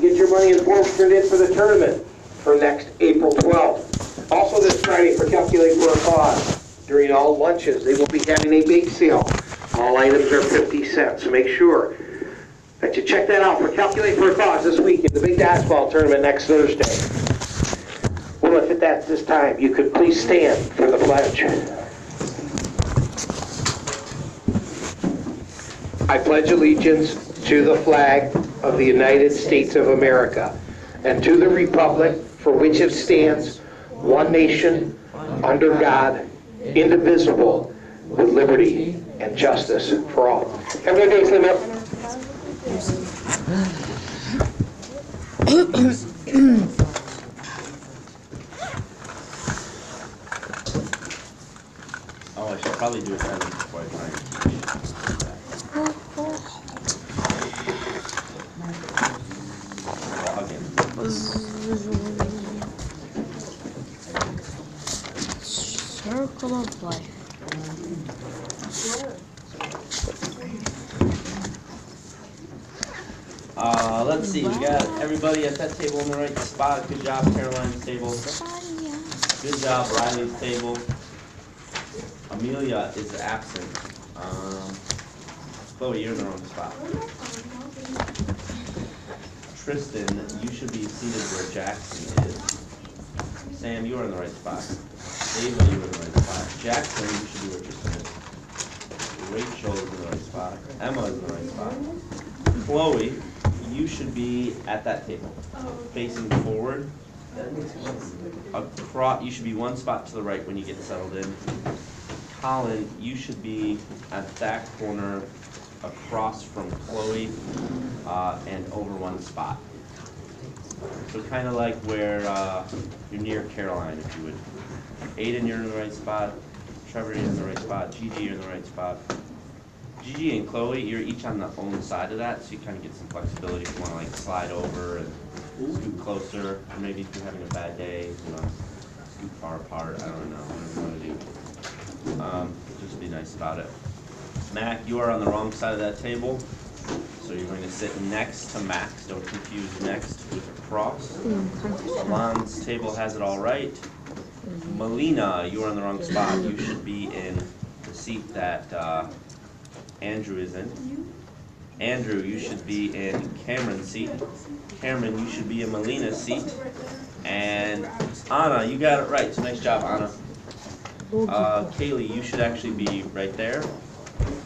Get your money and forms turned in for the tournament for next April 12th. Also this Friday for Calculate for a Cause. During all lunches, they will be having a bake sale. All items are 50 cents, so make sure that you check that out for Calculate for a Cause this weekend, the big dodgeball tournament next Thursday. Well, if at that this time, you could please stand for the pledge. I pledge allegiance to the flag of the United States of America and to the republic for which it stands, one nation, under God, indivisible, with liberty and justice for all. Have a good day, Slim. Oh, I should probably do it before I try and Circle of life. Let's see, we got everybody at that table in the right spot. Good job, Caroline's table. Good job, Riley's table. Amelia is absent. Chloe, you're in the wrong spot. Tristan, you should be seated where Jackson is. Sam, you are in the right spot. Ava, you are in the right spot. Jackson, you should be where Tristan is. Rachel is in the right spot. Emma is in the right spot. Chloe, you should be at that table, facing forward. Across, you should be one spot to the right when you get settled in. Colin, you should be at that corner across from Chloe and over one spot. So kind of like where you're near Caroline, if you would. Aiden, you're in the right spot. Trevor, you're in the right spot. Gigi, you're in the right spot. Gigi and Chloe, you're each on the own side of that, so you kind of get some flexibility if you want to like slide over and scoot closer, or maybe if you're having a bad day, you know, scoot far apart. I don't know, whatever you want to do. Just be nice about it. Mac, you are on the wrong side of that table, so you're going to sit next to Max. Don't confuse next with across. Alon's table has it all right. Melina, you are on the wrong spot. You should be in the seat that Andrew is in. Andrew, you should be in Cameron's seat. Cameron, you should be in Melina's seat. And Anna, you got it right, so nice job, Anna. Kaylee, you should actually be right there.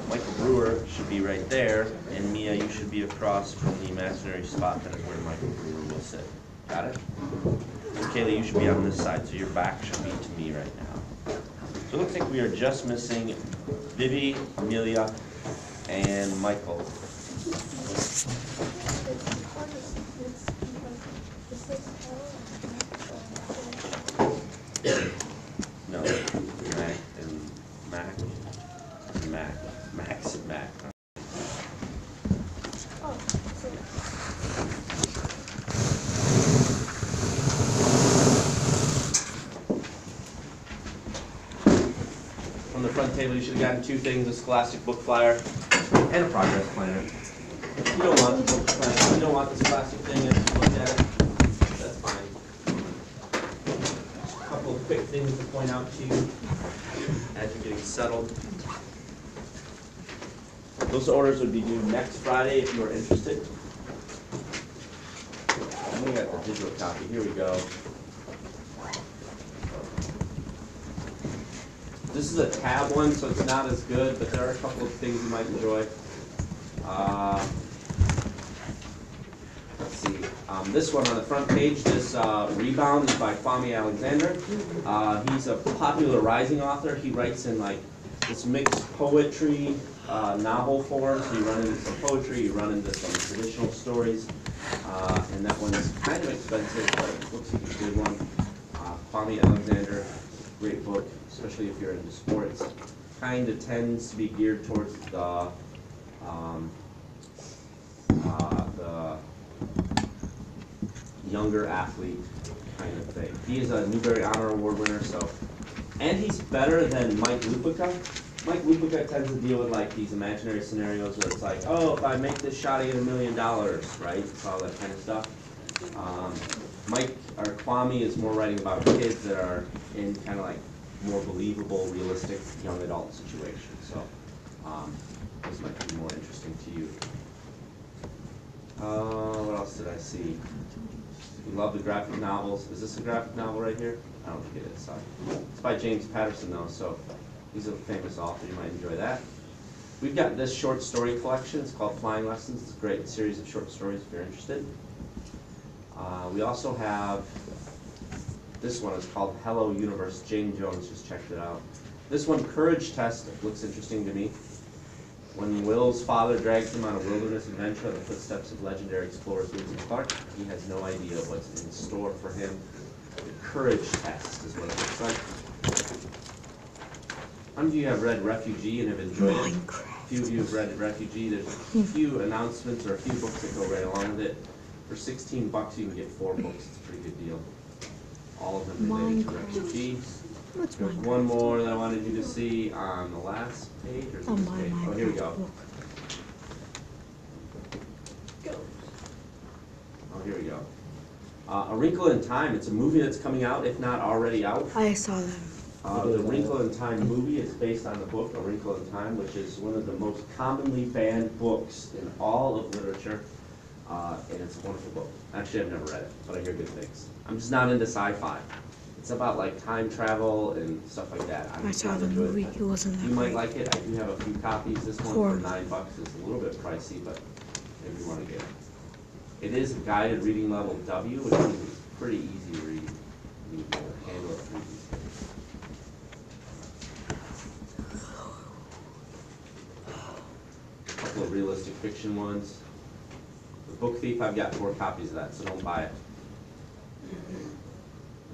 Michael Brewer should be right there. And Mia, you should be across from the imaginary spot that is where Michael Brewer will sit. Got it? And Kaylee, you should be on this side, so your back should be to me right now. So it looks like we are just missing Vivi, Amelia, and Michael. No, Mac and Mac and Mac. Max and Mac. From the front table, you should have gotten two things: a Scholastic book flyer and a progress planner. If you don't want the book planner, if you don't want this plastic thing, and you look at it, that's fine. Just a couple of quick things to point out to you as you're getting settled. Those orders would be due next Friday if you are interested. I'm looking at the digital copy. Here we go. This is a tab one, so it's not as good, but there are a couple of things you might enjoy. Let's see. This one on the front page, this Rebound is by Kwame Alexander. He's a popular rising author. He writes in like this mixed poetry, novel form. So you run into some poetry, you run into some traditional stories, and that one is kind of expensive, but it looks like a good one. Kwame Alexander, great book, especially if you're into sports. Kind of tends to be geared towards the younger athlete kind of thing. He is a Newbery Honor Award winner, and he's better than Mike Lupica. Mike Lupica tends to deal with like these imaginary scenarios where it's like, oh, if I make this shot, I get $1 million, right? It's all that kind of stuff. Mike, or Kwame, is more writing about kids that are in kind of like more believable, realistic young adult situations. So those might be more interesting to you. What else did I see? We love the graphic novels. Is this a graphic novel right here? I don't think it is, sorry. It's by James Patterson though, so he's a famous author, you might enjoy that. We've got this short story collection, it's called Flying Lessons. It's a great series of short stories if you're interested. We also have, this one is called Hello Universe. Jane Jones just checked it out. This one, Courage Test, looks interesting to me. When Will's father drags him on a wilderness adventure in the footsteps of legendary explorers Lewis and Clark, he has no idea what's in store for him. The Courage Test is what it looks like. How many of you have read Refugee and have enjoyed it? A few of you have read Refugee. There's a few announcements or a few books that go right along with it. For $16 you can get 4 books. It's a pretty good deal. All of them related to Refugee. What's There's Minecraft? one more that I wanted you to see on the last page, or Oh, this my page. Minecraft Oh, here we go. book. Oh, here we go. A Wrinkle in Time. It's a movie that's coming out, if not already out. I saw that. The Wrinkle in Time movie is based on the book A Wrinkle in Time, which is one of the most commonly banned books in all of literature. And it's a wonderful book. Actually, I've never read it, but I hear good things. I'm just not into sci-fi. It's about like time travel and stuff like that. I'm I just saw not the into movie. It. It wasn't that You might great. like it. I do have a few copies. This one Horror. for $9 is a little bit pricey, but maybe you want to get it. It is a guided reading level W, which means it's pretty easy to read. You can handle it pretty easily. A couple of realistic fiction ones. The Book Thief, I've got 4 copies of that, so don't buy it.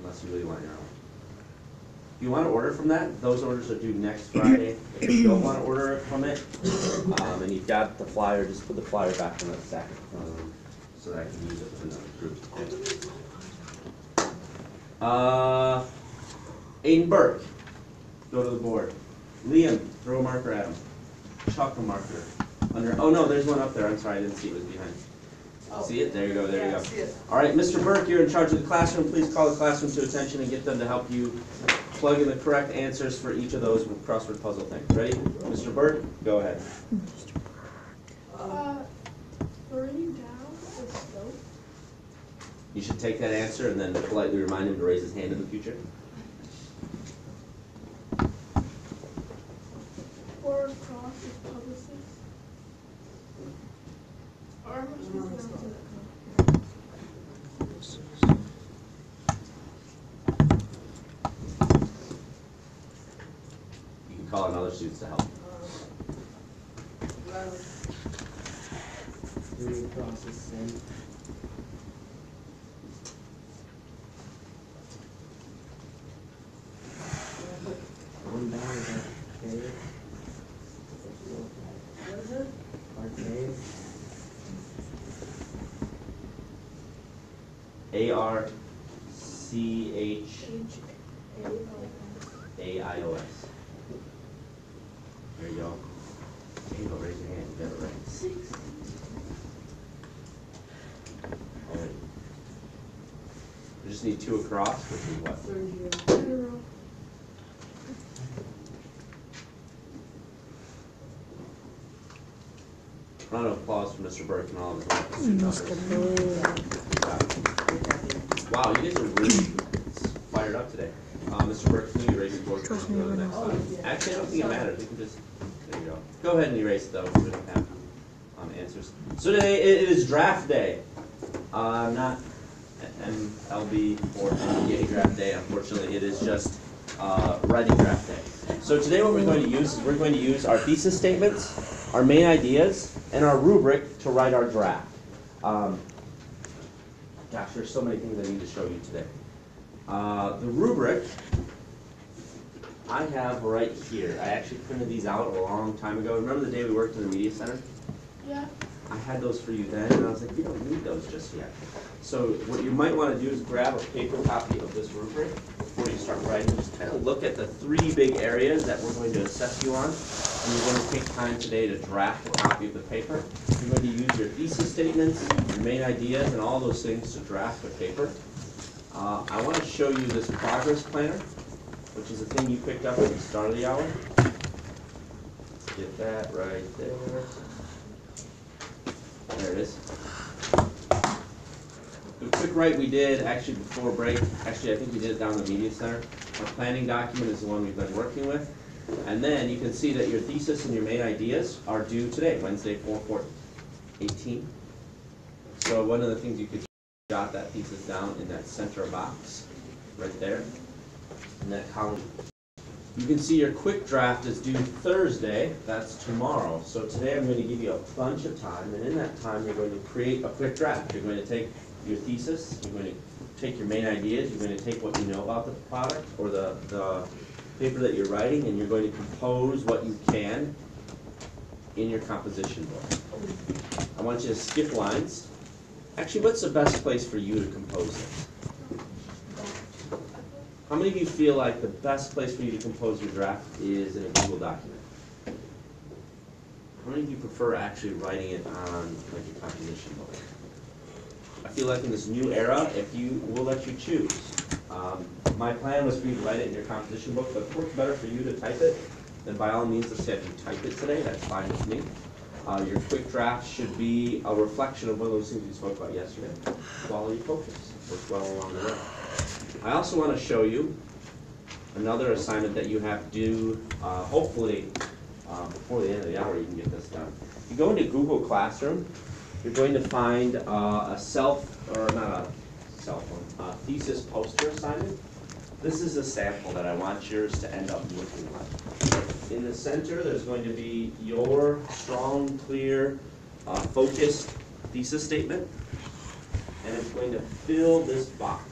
Unless you really want your own. If you want to order from that, those orders are due next Friday. If you don't want to order from it, and you've got the flyer, just put the flyer back in that stack in front of them so that I can use it with another group. Aiden Burke, go to the board. Liam, throw a marker at him. Chuck a marker. Oh no, there's one up there. I'm sorry, I didn't see it was behind. See it? There you go, there you go. All right, Mr. Burke, you're in charge of the classroom. Please call the classroom to attention and get them to help you plug in the correct answers for each of those crossword puzzle things. Ready? Mr. Burke, go ahead. Burning down the stove. You should take that answer and then politely remind him to raise his hand in the future. Or across with publicists. Or am I supposed to pronounce it? You can call on other students to help. Processing. One down is arcade. What is it? Arcade. ARCHAIOS. There you go. There you go, raise your hand, you got it right. 6. All right. We just need 2 across, which is what? 30. Round of applause for Mr. Burke and all of his wonderful student members. Wow, you guys are really fired up today. Mr. Burke, can you erase the board? Trust me, Go to the I next know. slide. Actually, I don't think it matters. We can just, there you go. Go ahead and erase those. We don't have answers. So today it is draft day. Not MLB or NBA draft day. Unfortunately, it is just Ready draft day. So today what we're going to use is we're going to use our thesis statements, our main ideas, and our rubric to write our draft. Gosh, there's so many things I need to show you today. The rubric I have right here. I actually printed these out a long time ago. Remember the day we worked in the media center? Yeah. I had those for you then, and I was like, we don't need those just yet. So what you might want to do is grab a paper copy of this rubric before you start writing, just kind of look at the 3 big areas that we're going to assess you on. And you're going to take time today to draft a copy of the paper. You're going to use your thesis statements, your main ideas, and all those things to draft the paper. I want to show you this progress planner, which is a thing you picked up at the start of the hour. Get that right there. There it is. The quick write we did actually before break, actually I think we did it down in the media center. Our planning document is the one we've been working with. And then you can see that your thesis and your main ideas are due today, Wednesday, 4/4/18. So one of the things you could jot that thesis down in that center box, right there, in that column. You can see your quick draft is due Thursday, that's tomorrow. So today I'm going to give you a bunch of time, and in that time you're going to create a quick draft. You're going to take your thesis, you're going to take your main ideas, you're going to take what you know about the product or the paper that you're writing, and you're going to compose what you can in your composition book. I want you to skip lines. Actually, what's the best place for you to compose this? How many of you feel like the best place for you to compose your draft is in a Google document? How many of you prefer actually writing it on like a composition book? I feel like in this new era, we'll let you choose. My plan was for you to write it in your composition book, but if it works better for you to type it, then by all means, let's have you type it today. That's fine with me. Your quick draft should be a reflection of one of those things we spoke about yesterday. Quality focus. Works well along the way. I also want to show you another assignment that you have due, hopefully, before the end of the hour you can get this done. You go into Google Classroom, you're going to find a thesis poster assignment. This is a sample that I want yours to end up looking like. In the center, there's going to be your strong, clear, focused thesis statement, and it's going to fill this box.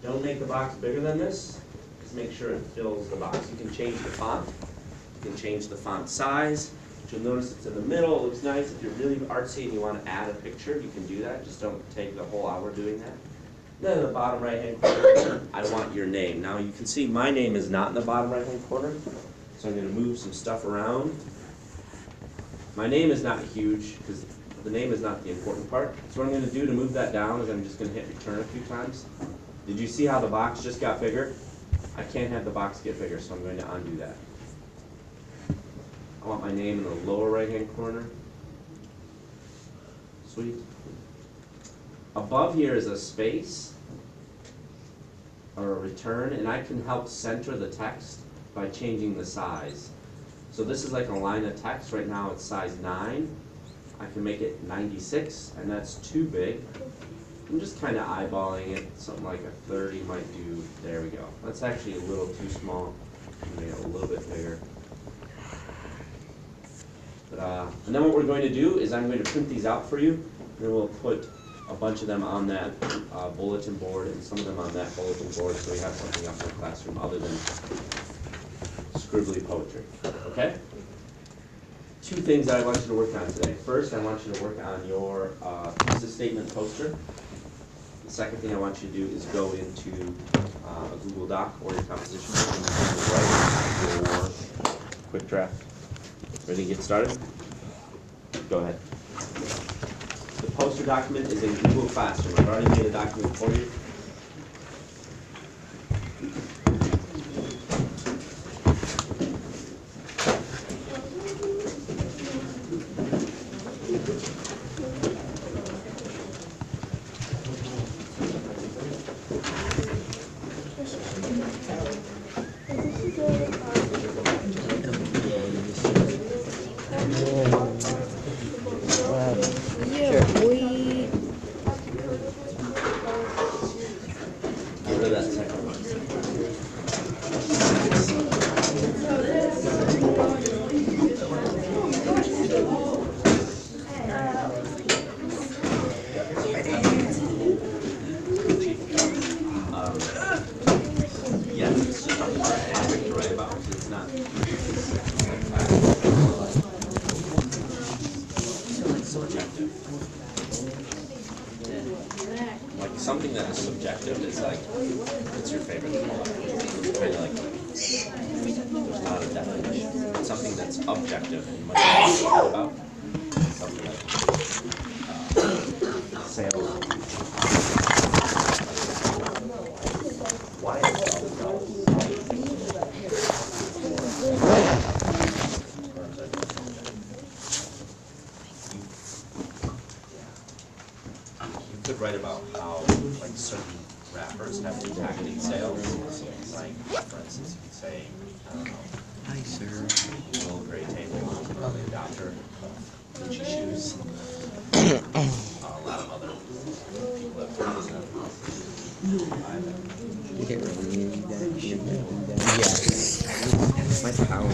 Don't make the box bigger than this. Just make sure it fills the box. You can change the font. You can change the font size. You'll notice it's in the middle. It looks nice. If you're really artsy and you want to add a picture, you can do that. Just don't take the whole hour doing that. Then in the bottom right-hand corner, I want your name. Now you can see my name is not in the bottom right-hand corner, so I'm going to move some stuff around. My name is not huge because the name is not the important part. So what I'm going to do to move that down is I'm just going to hit return a few times. Did you see how the box just got bigger? I can't have the box get bigger, so I'm going to undo that. I want my name in the lower right-hand corner. Sweet. Above here is a space or a return, and I can help center the text by changing the size. So this is like a line of text. Right now it's size 9. I can make it 96, and that's too big. I'm just kind of eyeballing it. Something like a 30 might do. There we go. That's actually a little too small. I'm going to make it a little bit bigger. And then what we're going to do is I'm going to print these out for you, and then we'll put a bunch of them on that bulletin board and some of them on that bulletin board, so we have something up in the classroom other than scribbly poetry. Okay? 2 things that I want you to work on today. First, I want you to work on your thesis statement poster. The second thing I want you to do is go into a Google Doc or your composition and write your quick draft. Ready to get started? Go ahead. The poster document is in Google Classroom. I've already made a document for you. something that is subjective is like, what's your favorite color? Kind of like, there's not a definition. Something that's objective and much more about something like sales. Why is you could write about how like certain rappers have impacted sales. Like for instance, you could say, I don't know, Hi, sir. Little Gray Table, probably a doctor, Gucci shoes, a lot of other people that You can't really use that. You can't do that. Yes. My power.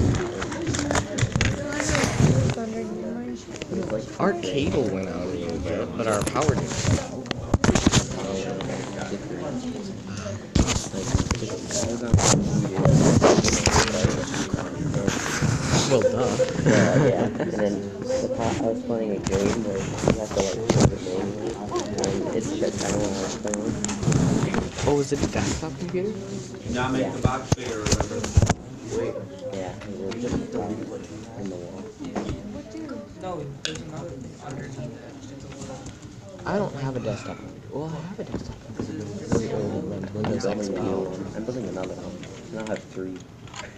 Our cable went out a little bit, but our power didn't. Well, duh. Yeah, and then I was playing a game where you have to like save it manually, and it shut down when I was playing. Oh, was it a desktop computer? Do not make the box bigger, remember? Yeah, it was just in the wall. I don't have a desktop computer. Well, I have a desktop computer. Really old one, Windows I'm building XP. another one. I'm building another one. And I'll have 3.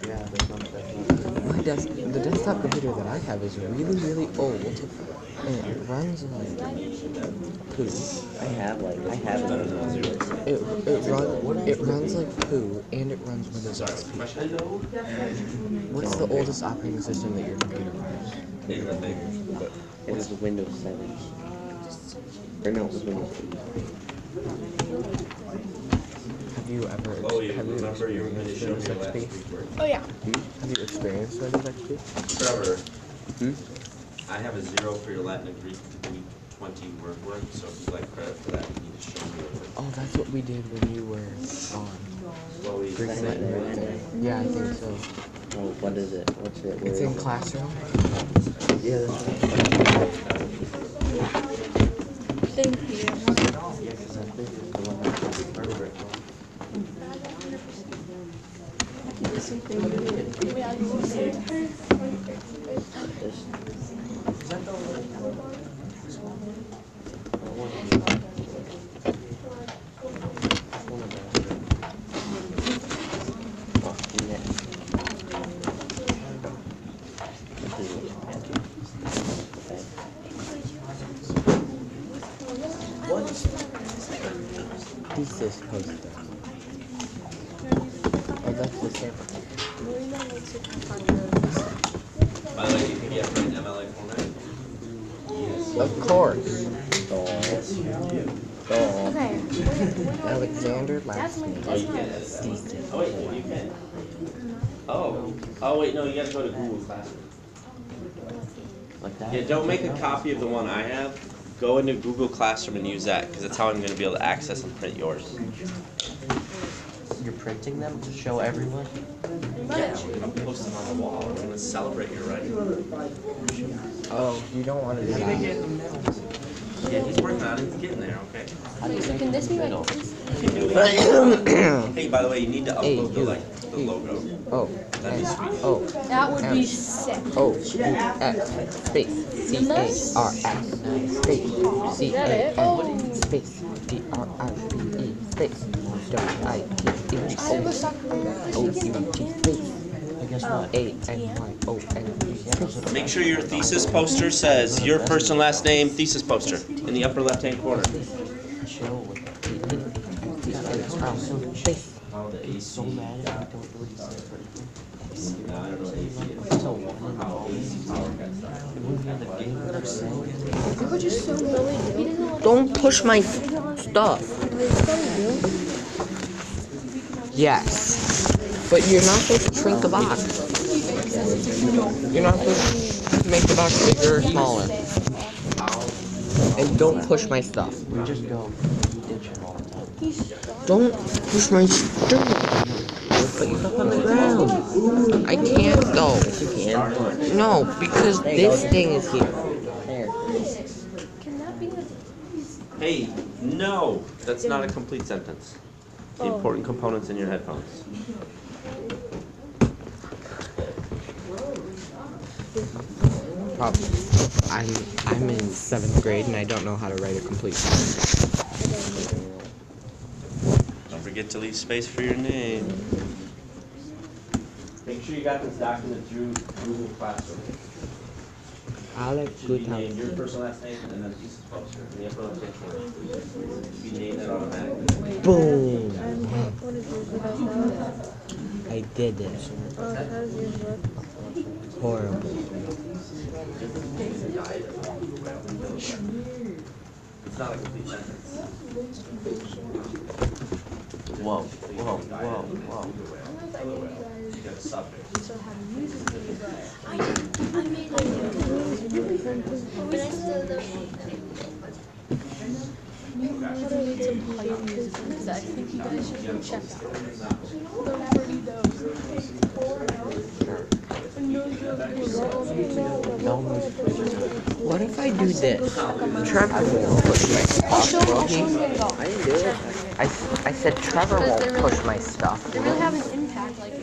Yeah, the desktop computer that I have is really, really old, and it runs like poo. I have another one. It runs like poo, and it runs Windows XP. What's the oldest operating system that your computer runs? It was Windows 7. Or no, it was Windows 8. Have you ever Remember you were going to show me experienced your last Windows week's XP? work? Oh, yeah. Have you experienced Windows XP? Trevor, Hmm? I have a 0 for your Latin and Greek 20 word work, so if you'd like credit for that, you need to show me it. Oh, that's what we did when you were on. Chloe, Greek Is that Latin right right there? there. Yeah, I think so. Oh, what is it? What's it? It's in Classroom. Yeah, that's right. Thank you. Yeah, because I think it's the one that has the vertebrate. Thesis poster. Oh, that's the same. by the way, do you think you have an MLA format? Of course. Okay. Alexander That's last my name. Oh, you can edit that. Oh, wait, no, you can. Oh, wait, no, you gotta go to Google Classroom. Like that? Yeah, don't make a copy of the one I have. Go into Google Classroom and use that, because that's how I'm gonna be able to access and print yours. You're printing them to show everyone? Yeah, I'm posting on the wall. We're gonna celebrate your writing. Oh, you don't want to do that. Yeah, he's working on it. He's getting there, okay? Can this be my Hey, by the way, you need to Hey, upload the, you. like, the logo. Oh, That'd be sweet. oh, That would be sick. O-U-S, space, C-A-R-S, space, C-A-N, space, D-R-I-B-E, space, W-I-T-H, I have a soccer game. O-U-T, space, A-N-Y-O-N-E, space. Make sure your thesis poster says your first and last name thesis poster in the upper left-hand corner. Show with Space. He's so mad at me, don't do what he says right So one and all these when we had the game with our saying We're just so silly. He doesn't want Don't push my stuff. Yes. But you're not supposed to shrink the box. You're not supposed to make the box bigger or smaller. And don't push my stuff. we just go ditch him all the time. Don't push my stuff. Put your stuff on the ground. I can't though. You can. No, because this thing is here. There. Can that be the... Hey, No, that's not a complete sentence. The important components in your headphones. I'm in 7th grade and I don't know how to write a complete sentence. Don't forget to leave space for your name. Make sure you got this document through Google Classroom. Alex Should be Gutam. named your first and last name and then piece of poster. And the upper left hand corner. Should be named that automatically. Boom! I did it. Horrible. It's not a complete sentence. Whoa, whoa, whoa, whoa. You got a subject. I made like but I still don't. Because I think you guys should check out. What if I do this? Trevor won't push my stuff, will he? I didn't do it. I said Trevor won't push my stuff. They really have an impact, like I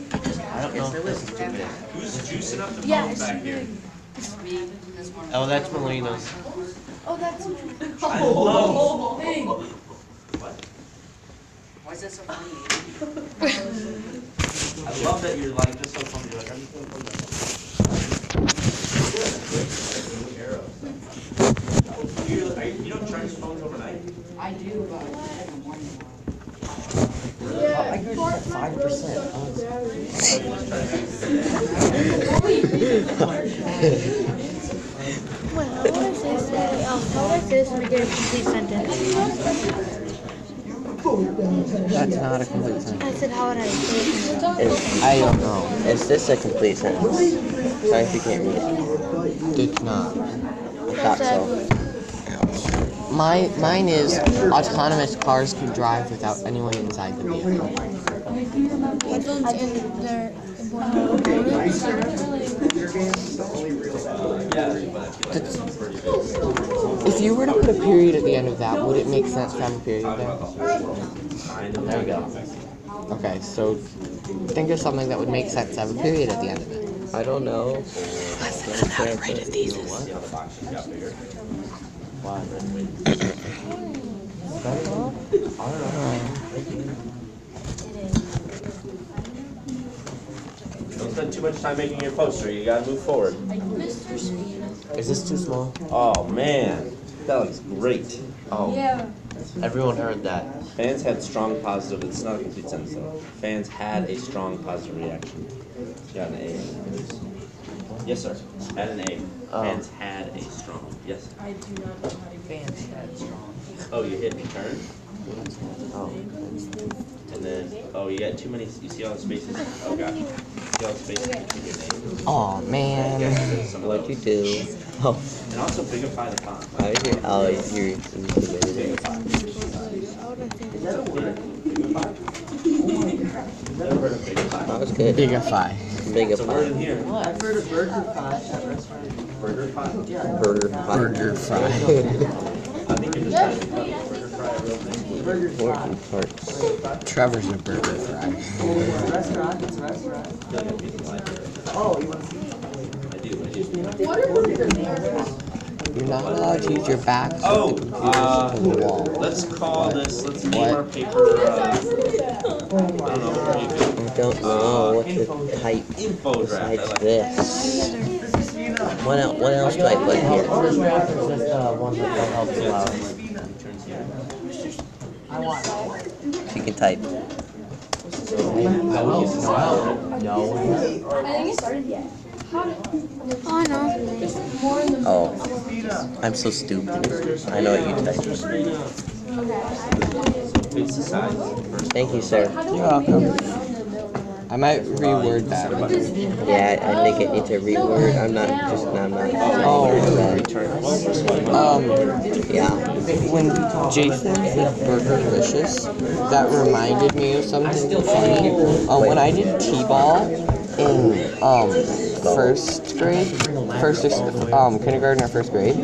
don't know if this is too big. Who's juicing up the yeah, phones it's back here? Oh, that's Melina's. oh, that's I love. Why is that so funny? I love that you're like just so funny. Like everything from you don't charge your phones overnight? I do, but in the morning. I grew 5%. Well, how would I say this to make it a complete sentence? That's not a complete sentence. I said, how would I say it? I don't know. Is this a complete sentence? Sorry if you can't read it. It's not. I thought so. Mine is autonomous cars can drive without anyone inside the vehicle. Headphones and their important components. If you were to put a period at the end of that, would it make sense to have a period there? There we go. Okay, so think of something that would make sense to have a period at the end of it. I don't know. Listen, I'm how to write a thesis. See how the box just got bigger? Why? Don't spend too much time making your poster. You gotta move forward. Mr. Speed. Is this too small? Oh man, that looks great. Oh, Yeah. Everyone heard that. Fans had strong positive. It's not a complete sentence though. Fans had a strong positive reaction. You got an A. Yes, sir. Had an A. Oh. Fans had a strong. Yes. I do not know how to fans head strong. Oh, you hit return, Oh. and then you got too many. You see all the spaces? Oh gosh. You see all the spaces between your names. oh man. Some of What'd you those. do? Oh, And also bigify the font. I was here. Oh, you submitted it. Never heard of bigify? That was good. Bigify. Big It's a word up. in here. I've heard of burger fries at restaurants. Burger pie. Burger pie. Burger fry. I think you're just trying to cut burger fry a real thing. Burger Working fry. parts. Trevor's a burger fry. It's a restaurant, it's a restaurant. Oh, you want to see? I do. What are burger fries? You're not allowed to use your back. Oh, to the wall. let's call this, let's name What? our paper, I don't know, I don't know what to type info draft. I besides like this. What else do I put here? Just one that helps you out. I want it. So you can type. No. Oh, no. Oh, I'm so stupid. I know what you type. It's the size. Thank you, sir. You're welcome. I might reword that. Yeah, I think it needs a reword. I'm not. Oh. Yeah. When Jason said Burgerlicious, that reminded me of something funny. When I did T-ball in kindergarten or first grade,